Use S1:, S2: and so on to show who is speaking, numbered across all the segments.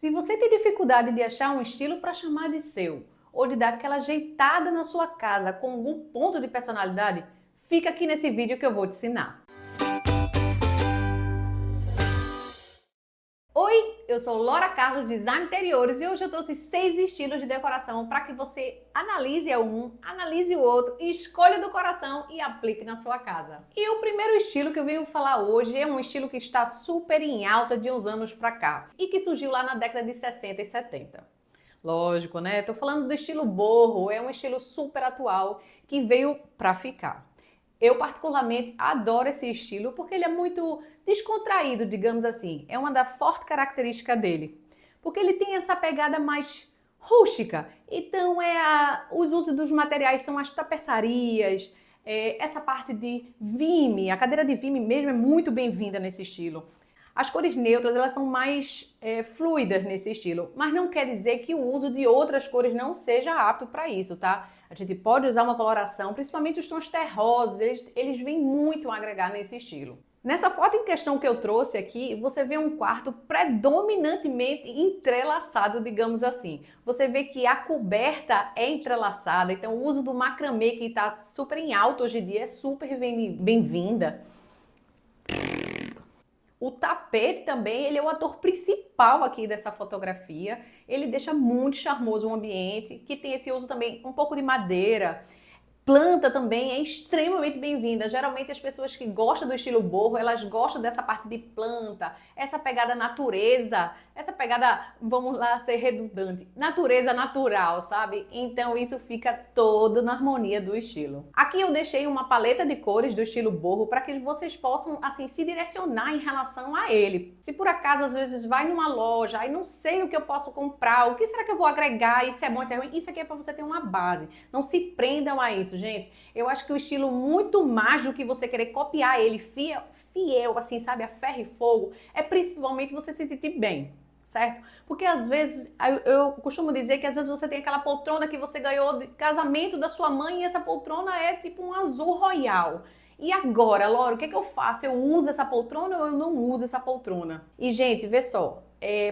S1: Se você tem dificuldade de achar um estilo para chamar de seu, ou de dar aquela ajeitada na sua casa com algum ponto de personalidade, fica aqui nesse vídeo que eu vou te ensinar. Oi, eu sou Laura Carlos, Design Interiores, e hoje eu trouxe 6 estilos de decoração para que você analise um, analise o outro, escolha do coração e aplique na sua casa. E o primeiro estilo que eu venho falar hoje é um estilo que está super em alta de uns anos para cá e que surgiu lá na década de 60 e 70. Lógico, né? Tô falando do estilo boho, é um estilo super atual que veio para ficar. Eu particularmente adoro esse estilo porque ele é muito descontraído, digamos assim. É uma da forte característica dele. Porque ele tem essa pegada mais rústica. Então os usos dos materiais são as tapeçarias, essa parte de vime, a cadeira de vime mesmo é muito bem-vinda nesse estilo. As cores neutras, elas são mais fluidas nesse estilo, mas não quer dizer que o uso de outras cores não seja apto para isso, tá? A gente pode usar uma coloração, principalmente os tons terrosos, eles vêm muito a agregar nesse estilo. Nessa foto em questão que eu trouxe aqui, você vê um quarto predominantemente entrelaçado, digamos assim. Você vê que a coberta é entrelaçada, então o uso do macramê, que está super em alta hoje em dia, é super bem-vinda. O tapete também, ele é o ator principal aqui dessa fotografia. Ele deixa muito charmoso o ambiente, que tem esse uso também um pouco de madeira. Planta também é extremamente bem-vinda. Geralmente as pessoas que gostam do estilo boho, elas gostam dessa parte de planta, essa pegada natureza, essa pegada, vamos lá ser redundante, natureza natural, sabe? Então isso fica todo na harmonia do estilo. Aqui eu deixei uma paleta de cores do estilo boho para que vocês possam assim se direcionar em relação a ele. Se por acaso às vezes vai numa loja e não sei o que eu posso comprar, o que será que eu vou agregar, isso é bom, isso é ruim, isso aqui é para você ter uma base. Não se prendam a isso, gente. Eu acho que o estilo, muito mais do que você querer copiar ele fiel, assim, sabe, a ferro e fogo, é principalmente você se sentir bem, certo? Porque às vezes, eu costumo dizer que às vezes você tem aquela poltrona que você ganhou de casamento da sua mãe e essa poltrona é tipo um azul royal. E agora, Laura, o que é que eu faço? Eu uso essa poltrona ou eu não uso essa poltrona? E, gente, vê só,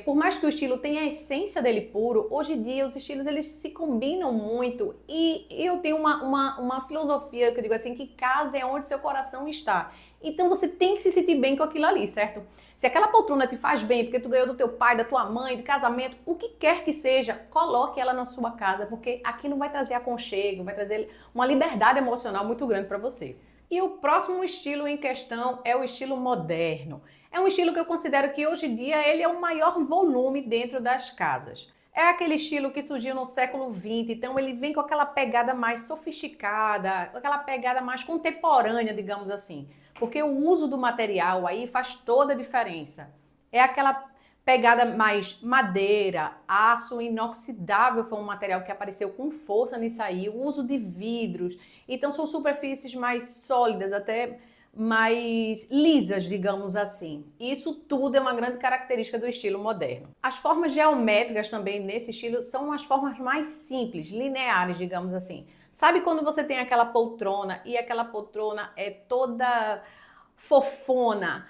S1: por mais que o estilo tenha a essência dele puro, hoje em dia os estilos eles se combinam muito e eu tenho uma filosofia que eu digo assim, que casa é onde seu coração está. Então você tem que se sentir bem com aquilo ali, certo? Se aquela poltrona te faz bem, porque tu ganhou do teu pai, da tua mãe, de casamento, o que quer que seja, coloque ela na sua casa, porque aquilo vai trazer aconchego, vai trazer uma liberdade emocional muito grande para você. E o próximo estilo em questão é o estilo moderno. É um estilo que eu considero que hoje em dia ele é o maior volume dentro das casas. É aquele estilo que surgiu no século XX, então ele vem com aquela pegada mais sofisticada, com aquela pegada mais contemporânea, digamos assim. Porque o uso do material aí faz toda a diferença. É aquela pegada mais madeira, aço inoxidável foi um material que apareceu com força nisso aí, o uso de vidros, então são superfícies mais sólidas, até mais lisas, digamos assim. Isso tudo é uma grande característica do estilo moderno. As formas geométricas também nesse estilo são as formas mais simples, lineares, digamos assim. Sabe quando você tem aquela poltrona e aquela poltrona é toda fofona,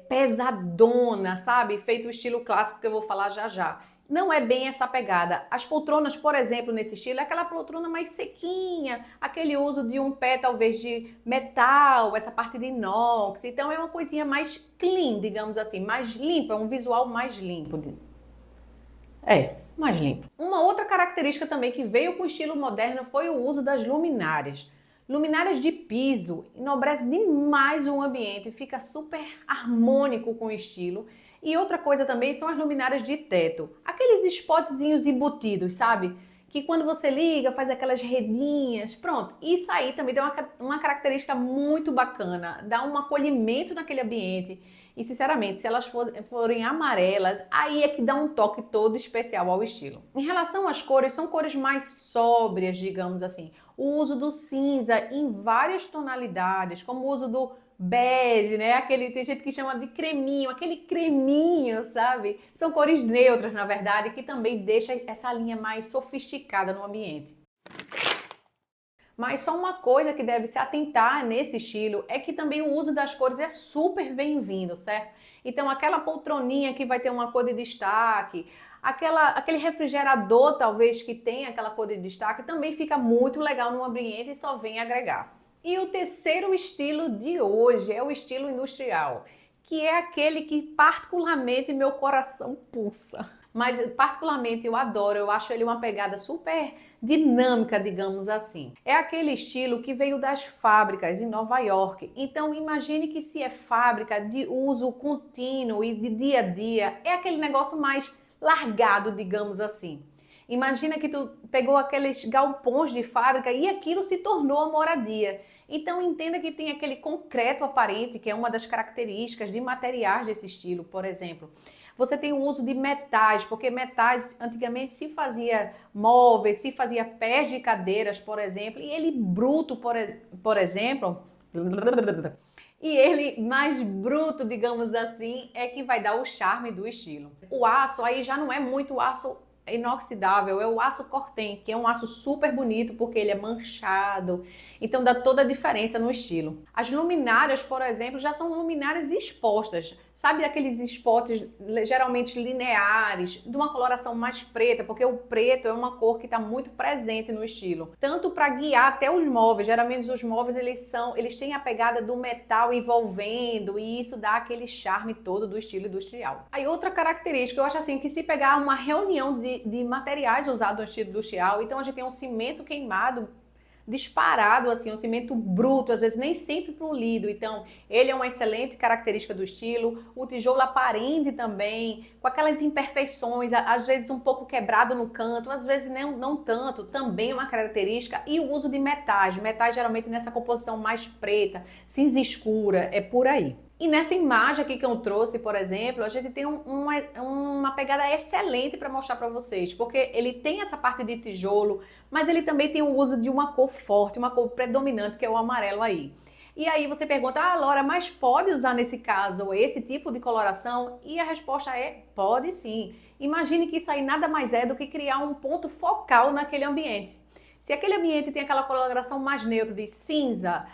S1: pesadona, sabe? Feito o estilo clássico que eu vou falar já já. Não é bem essa pegada. As poltronas, por exemplo, nesse estilo, é aquela poltrona mais sequinha, aquele uso de um pé talvez de metal, essa parte de inox. Então é uma coisinha mais clean, digamos assim, mais limpa, um visual mais limpo. Mais limpo. Uma outra característica também que veio com o estilo moderno foi o uso das luminárias. Luminárias de piso enobrece demais o ambiente, fica super harmônico com o estilo. E outra coisa também são as luminárias de teto. Aqueles spotzinhos embutidos, sabe? Que quando você liga, faz aquelas redinhas. Pronto, isso aí também dá uma característica muito bacana, dá um acolhimento naquele ambiente. E sinceramente, se elas forem amarelas, aí é que dá um toque todo especial ao estilo. Em relação às cores, são cores mais sóbrias, digamos assim. O uso do cinza em várias tonalidades, como o uso do bege, né? Tem gente que chama de creminho, aquele creminho, sabe? São cores neutras, na verdade, que também deixa essa linha mais sofisticada no ambiente. Mas só uma coisa que deve se atentar nesse estilo é que também o uso das cores é super bem-vindo, certo? Então aquela poltroninha que vai ter uma cor de destaque, aquele refrigerador talvez que tenha aquela cor de destaque também fica muito legal no ambiente e só vem agregar. E o terceiro estilo de hoje é o estilo industrial, que é aquele que particularmente meu coração pulsa. Mas particularmente eu adoro, eu acho ele uma pegada super dinâmica, digamos assim. É aquele estilo que veio das fábricas em Nova York. Então imagine que se é fábrica de uso contínuo e de dia a dia, é aquele negócio mais largado, digamos assim. Imagina que tu pegou aqueles galpões de fábrica e aquilo se tornou a moradia. Então entenda que tem aquele concreto aparente, que é uma das características de materiais desse estilo, por exemplo. Você tem o uso de metais, porque metais antigamente se fazia móveis, se fazia pés de cadeiras, por exemplo, e ele bruto, por exemplo, e ele mais bruto, digamos assim, é que vai dar o charme do estilo. O aço aí já não é muito aço inoxidável, é o aço corten, que é um aço super bonito porque ele é manchado, então dá toda a diferença no estilo. As luminárias, por exemplo, já são luminárias expostas, sabe aqueles spots geralmente lineares, de uma coloração mais preta, porque o preto é uma cor que está muito presente no estilo, tanto para guiar até os móveis. Geralmente os móveis eles têm a pegada do metal envolvendo e isso dá aquele charme todo do estilo industrial. Aí outra característica, eu acho assim, que se pegar uma reunião de materiais usados no estilo industrial, então a gente tem um cimento queimado disparado, assim, um cimento bruto, às vezes nem sempre polido. Então, ele é uma excelente característica do estilo. O tijolo aparente também, com aquelas imperfeições, às vezes um pouco quebrado no canto, às vezes não tanto, também é uma característica. E o uso de metais geralmente nessa composição mais preta, cinza escura, é por aí. E nessa imagem aqui que eu trouxe, por exemplo, a gente tem uma pegada excelente para mostrar para vocês, porque ele tem essa parte de tijolo, mas ele também tem o uso de uma cor forte, uma cor predominante, que é o amarelo aí. E aí você pergunta, Laura, mas pode usar nesse caso esse tipo de coloração? E a resposta é, pode sim. Imagine que isso aí nada mais é do que criar um ponto focal naquele ambiente. Se aquele ambiente tem aquela coloração mais neutra de cinza,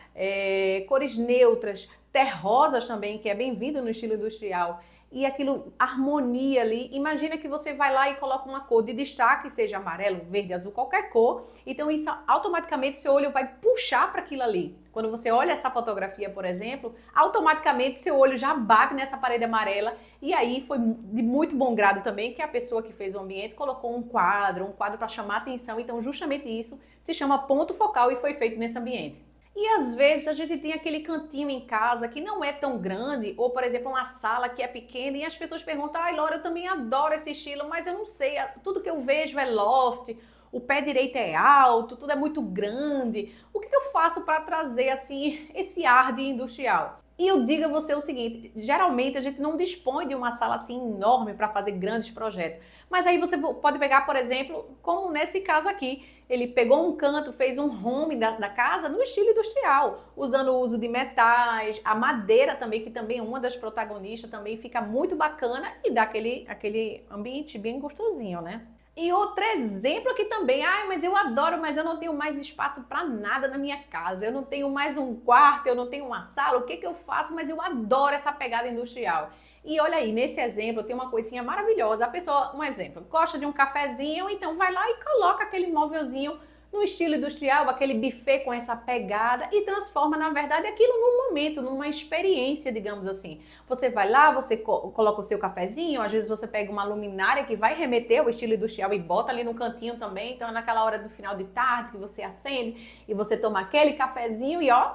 S1: cores neutras, terrosas também, que é bem-vindo no estilo industrial, e aquilo, harmonia ali, imagina que você vai lá e coloca uma cor de destaque, seja amarelo, verde, azul, qualquer cor, então isso automaticamente seu olho vai puxar para aquilo ali. Quando você olha essa fotografia, por exemplo, automaticamente seu olho já bate nessa parede amarela, e aí foi de muito bom grado também que a pessoa que fez o ambiente colocou um quadro para chamar atenção, então justamente isso se chama ponto focal e foi feito nesse ambiente. E às vezes a gente tem aquele cantinho em casa que não é tão grande, ou por exemplo uma sala que é pequena e as pessoas perguntam, Laura, eu também adoro esse estilo, mas eu não sei, tudo que eu vejo é loft, o pé direito é alto, tudo é muito grande. O que eu faço para trazer assim esse ar de industrial? E eu digo a você o seguinte, geralmente a gente não dispõe de uma sala assim enorme para fazer grandes projetos. Mas aí você pode pegar, por exemplo, como nesse caso aqui, ele pegou um canto, fez um home da casa no estilo industrial, usando o uso de metais, a madeira também, que também é uma das protagonistas, também fica muito bacana e dá aquele ambiente bem gostosinho, né? E outro exemplo aqui também, mas eu adoro, mas eu não tenho mais espaço para nada na minha casa, eu não tenho mais um quarto, eu não tenho uma sala, o que eu faço? Mas eu adoro essa pegada industrial. E olha aí, nesse exemplo tem uma coisinha maravilhosa, a pessoa, um exemplo, gosta de um cafezinho, então vai lá e coloca aquele móvelzinho no estilo industrial, aquele buffet com essa pegada e transforma, na verdade, aquilo num momento, numa experiência, digamos assim. Você vai lá, você coloca o seu cafezinho, às vezes você pega uma luminária que vai remeter ao estilo industrial e bota ali no cantinho também, então é naquela hora do final de tarde que você acende e você toma aquele cafezinho e ó,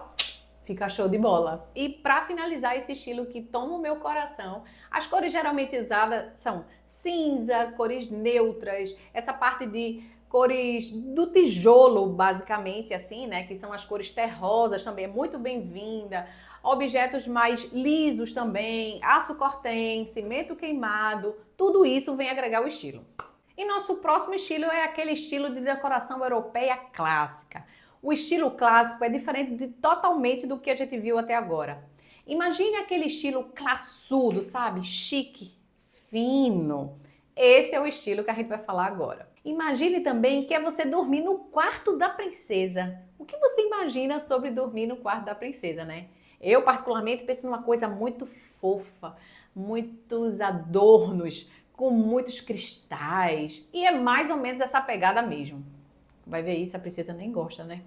S1: fica show de bola. E para finalizar esse estilo que toma o meu coração, as cores geralmente usadas são cinza, cores neutras, essa parte de cores do tijolo, basicamente, assim, né? Que são as cores terrosas também, é muito bem-vinda. Objetos mais lisos também, aço corten, cimento queimado, tudo isso vem agregar o estilo. E nosso próximo estilo é aquele estilo de decoração europeia clássica. O estilo clássico é diferente totalmente do que a gente viu até agora. Imagine aquele estilo classudo, sabe? Chique, fino. Esse é o estilo que a gente vai falar agora. Imagine também que é você dormir no quarto da princesa. O que você imagina sobre dormir no quarto da princesa, né? Eu, particularmente, penso numa coisa muito fofa. muitos adornos, com muitos cristais. E é mais ou menos essa pegada mesmo. Vai ver isso, a princesa nem gosta, né?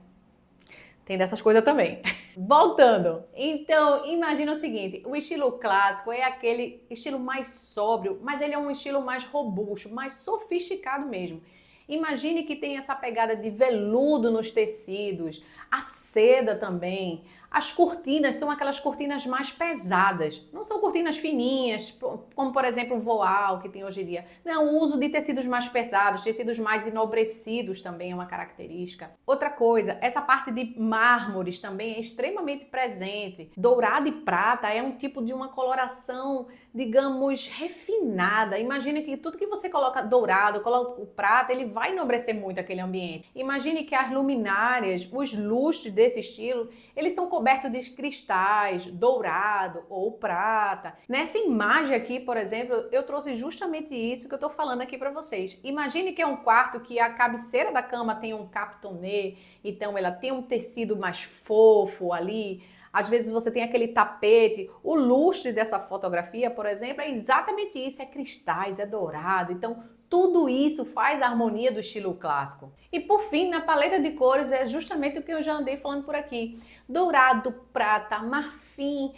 S1: Tem dessas coisas também. Voltando, então imagina o seguinte, o estilo clássico é aquele estilo mais sóbrio, mas ele é um estilo mais robusto, mais sofisticado mesmo. Imagine que tem essa pegada de veludo nos tecidos, a seda também. As cortinas são aquelas cortinas mais pesadas, não são cortinas fininhas, como por exemplo o voal que tem hoje em dia. Não, o uso de tecidos mais pesados, tecidos mais enobrecidos também é uma característica. Outra coisa, essa parte de mármores também é extremamente presente. Dourado e prata é um tipo de uma coloração, digamos, refinada. Imagine que tudo que você coloca dourado, coloca o prata, ele vai enobrecer muito aquele ambiente. Imagine que as luminárias, os lustres desse estilo, eles são cobertos de cristais, dourado ou prata. Nessa imagem aqui, por exemplo, eu trouxe justamente isso que eu tô falando aqui para vocês. Imagine que é um quarto que a cabeceira da cama tem um capitonê, então ela tem um tecido mais fofo ali. Às vezes você tem aquele tapete. O lustre dessa fotografia, por exemplo, é exatamente isso, é cristais, é dourado. Então, tudo isso faz a harmonia do estilo clássico. E por fim, na paleta de cores é justamente o que eu já andei falando por aqui. Dourado, prata, marfim,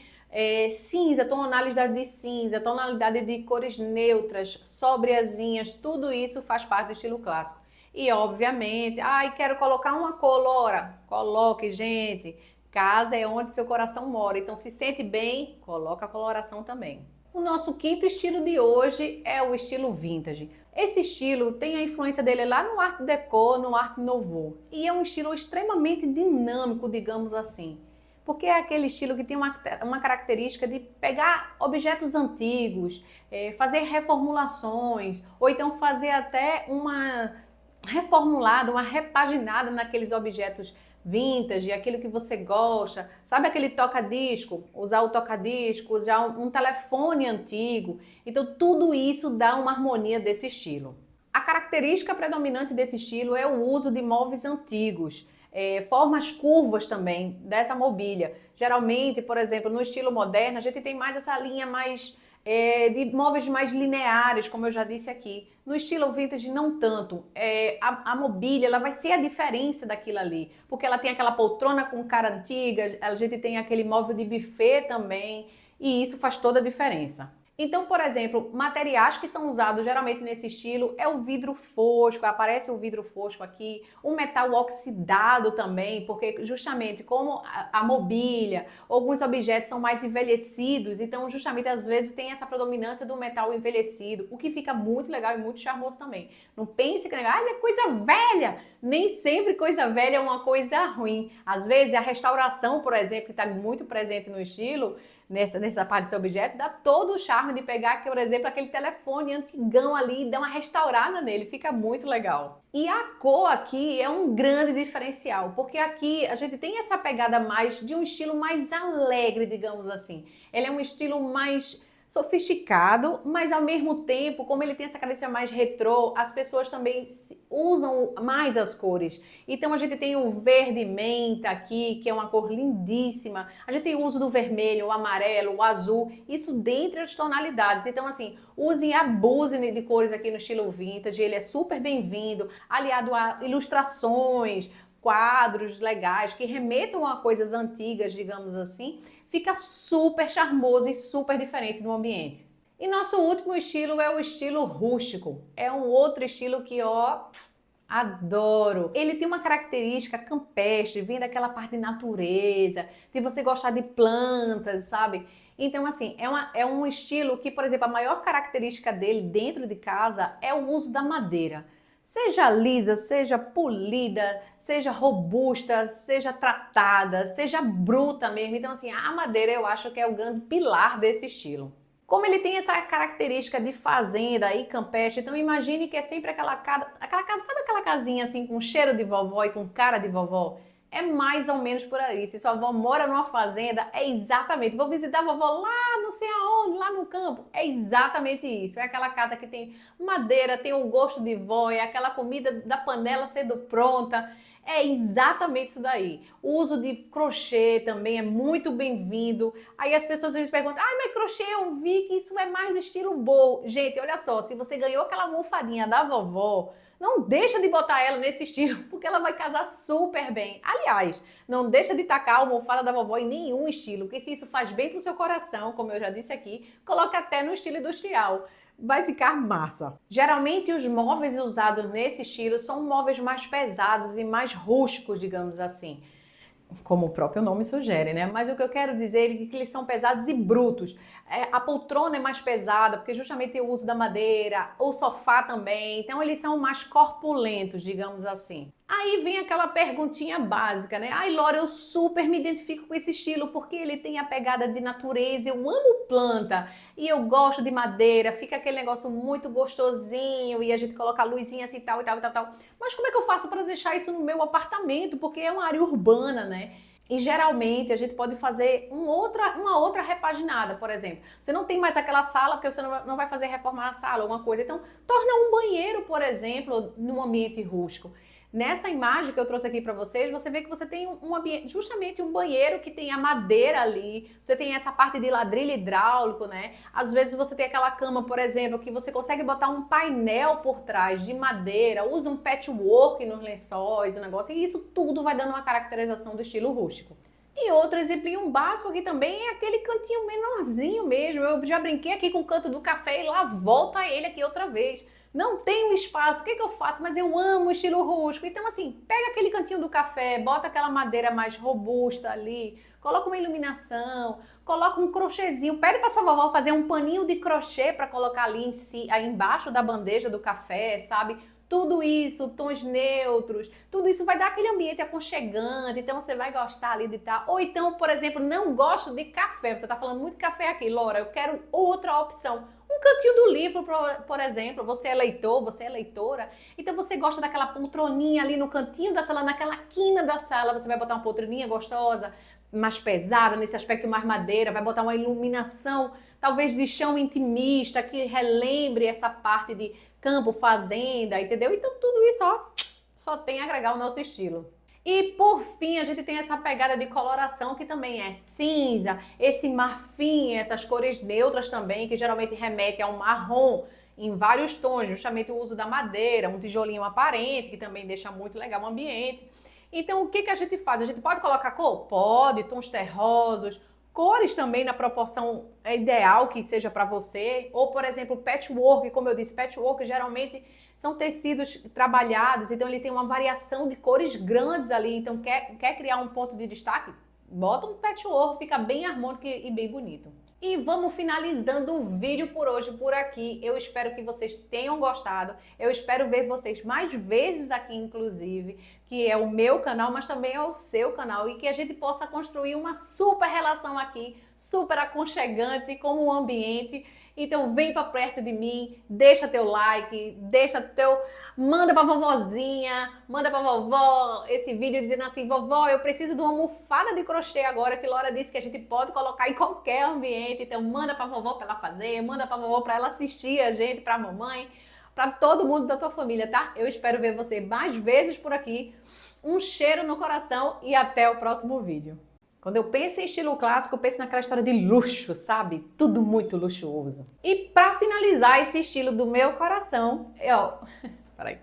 S1: cinza, tonalidade de cinza, tonalidade de cores neutras, sobriazinhas, tudo isso faz parte do estilo clássico. E obviamente, quero colocar uma cor, Laura, coloque, gente. Casa é onde seu coração mora, então se sente bem, coloca a coloração também. O nosso quinto estilo de hoje é o estilo vintage. Esse estilo tem a influência dele lá no Art Deco, no Art Nouveau, e é um estilo extremamente dinâmico, digamos assim, porque é aquele estilo que tem uma característica de pegar objetos antigos, fazer reformulações, ou então fazer até uma reformulada, uma repaginada naqueles objetos vintage, aquilo que você gosta, sabe aquele toca-disco, usar o toca-disco, usar um telefone antigo, então tudo isso dá uma harmonia desse estilo. A característica predominante desse estilo é o uso de móveis antigos, formas curvas também dessa mobília. Geralmente, por exemplo, no estilo moderno, a gente tem mais essa linha mais de móveis mais lineares, como eu já disse aqui. No estilo vintage, não tanto. A mobília ela vai ser a diferença daquilo ali, porque ela tem aquela poltrona com cara antiga, a gente tem aquele móvel de buffet também, e isso faz toda a diferença. Então, por exemplo, materiais que são usados geralmente nesse estilo é o vidro fosco, aparece o vidro fosco aqui, o metal oxidado também, porque justamente como a mobília, alguns objetos são mais envelhecidos, então justamente às vezes tem essa predominância do metal envelhecido, o que fica muito legal e muito charmoso também. Não pense que é coisa velha, nem sempre coisa velha é uma coisa ruim. Às vezes a restauração, por exemplo, que está muito presente no estilo, nessa parte desse objeto, dá todo o charme de pegar, por exemplo, aquele telefone antigão ali e dar uma restaurada nele, fica muito legal. E a cor aqui é um grande diferencial, porque aqui a gente tem essa pegada mais de um estilo mais alegre, digamos assim. Ele é um estilo mais sofisticado, mas ao mesmo tempo, como ele tem essa característica mais retrô, as pessoas também usam mais as cores. Então a gente tem o verde menta aqui, que é uma cor lindíssima. A gente tem o uso do vermelho, o amarelo, o azul, isso dentre as tonalidades. Então assim, usem e abusem de cores aqui no estilo vintage, ele é super bem-vindo, aliado a ilustrações, quadros legais que remetam a coisas antigas, digamos assim, fica super charmoso e super diferente do ambiente. E nosso último estilo é o estilo rústico. É um outro estilo que, adoro. Ele tem uma característica campestre, vem daquela parte de natureza, de você gostar de plantas, sabe? Então, assim, é um estilo que, por exemplo, a maior característica dele dentro de casa é o uso da madeira. Seja lisa, seja polida, seja robusta, seja tratada, seja bruta mesmo. Então, assim, a madeira eu acho que é o grande pilar desse estilo. Como ele tem essa característica de fazenda e campestre, então imagine que é sempre aquela casa, sabe aquela casinha assim com cheiro de vovó e com cara de vovó? É mais ou menos por aí. Se sua avó mora numa fazenda, é exatamente. Vou visitar a vovó lá, não sei aonde, lá no campo. É exatamente isso. É aquela casa que tem madeira, tem o gosto de vó, é aquela comida da panela sendo pronta. É exatamente isso daí. O uso de crochê também é muito bem-vindo. Aí as pessoas às vezes perguntam, ai, mas crochê eu vi que isso é mais do estilo boho. Gente, olha só, se você ganhou aquela almofadinha da vovó, não deixa de botar ela nesse estilo, porque ela vai casar super bem. Aliás, não deixa de tacar a almofada da vovó em nenhum estilo, porque se isso faz bem pro seu coração, como eu já disse aqui, coloca até no estilo industrial. Vai ficar massa. Geralmente os móveis usados nesse estilo são móveis mais pesados e mais rústicos, digamos assim, como o próprio nome sugere, né? Mas o que eu quero dizer é que eles são pesados e brutos. A poltrona é mais pesada, porque justamente tem o uso da madeira, o sofá também, então eles são mais corpulentos, digamos assim. Aí vem aquela perguntinha básica, né? Ai, Laura, eu super me identifico com esse estilo, porque ele tem a pegada de natureza, eu amo planta, e eu gosto de madeira, fica aquele negócio muito gostosinho, e a gente coloca a luzinha assim, tal, e tal, e tal, tal. Mas como é que eu faço para deixar isso no meu apartamento? Porque é uma área urbana, né? E geralmente a gente pode fazer uma outra repaginada, por exemplo. Você não tem mais aquela sala porque você não vai fazer reformar a sala, alguma coisa. Então, torna um banheiro, por exemplo, num ambiente rústico. Nessa imagem que eu trouxe aqui para vocês, você vê que você tem um ambiente, justamente um banheiro que tem a madeira ali, você tem essa parte de ladrilho hidráulico, né? Às vezes você tem aquela cama, por exemplo, que você consegue botar um painel por trás de madeira, usa um patchwork nos lençóis, o negócio, e isso tudo vai dando uma caracterização do estilo rústico. E outro exemplinho básico aqui também é aquele cantinho menorzinho mesmo. Eu já brinquei aqui com o canto do café e lá volta ele aqui outra vez. Não tem um espaço, o que eu faço? Mas eu amo o estilo rústico. Então assim, pega aquele cantinho do café, bota aquela madeira mais robusta ali, coloca uma iluminação, coloca um crochêzinho, pede para sua vovó fazer um paninho de crochê para colocar ali em si, aí embaixo da bandeja do café, sabe? Tudo isso, tons neutros, tudo isso vai dar aquele ambiente aconchegante, então você vai gostar ali de estar. Ou então, por exemplo, não gosto de café, você está falando muito de café aqui, Laura, eu quero outra opção. Um cantinho do livro, por exemplo, você é leitor, você é leitora, então você gosta daquela poltroninha ali no cantinho da sala, naquela quina da sala, você vai botar uma poltroninha gostosa, mais pesada, nesse aspecto mais madeira, vai botar uma iluminação, talvez de chão intimista, que relembre essa parte de campo, fazenda, entendeu? Então tudo isso, ó, só tem a agregar o nosso estilo. E por fim, a gente tem essa pegada de coloração que também é cinza, esse marfim, essas cores neutras também, que geralmente remete a um marrom em vários tons, justamente o uso da madeira, um tijolinho aparente, que também deixa muito legal o ambiente. Então, o que a gente faz? A gente pode colocar cor? Pode, tons terrosos, cores também na proporção ideal que seja para você, ou por exemplo, patchwork, como eu disse, patchwork geralmente são tecidos trabalhados, então ele tem uma variação de cores grandes ali, então quer criar um ponto de destaque? Bota um patchwork, fica bem harmônico e bem bonito. E vamos finalizando o vídeo por hoje por aqui. Eu espero que vocês tenham gostado. Eu espero ver vocês mais vezes aqui, inclusive, que é o meu canal, mas também é o seu canal, e que a gente possa construir uma super relação aqui, super aconchegante com o ambiente. Então vem para perto de mim, deixa teu like, manda pra vovozinha, manda pra vovó esse vídeo dizendo assim, vovó, eu preciso de uma almofada de crochê agora, que Laura disse que a gente pode colocar em qualquer ambiente, então manda pra vovó pra ela fazer, manda pra vovó pra ela assistir a gente, pra mamãe, pra todo mundo da tua família, tá? Eu espero ver você mais vezes por aqui, um cheiro no coração e até o próximo vídeo. Quando eu penso em estilo clássico, eu penso naquela história de luxo, sabe? Tudo muito luxuoso. E para finalizar esse estilo do meu coração, peraí.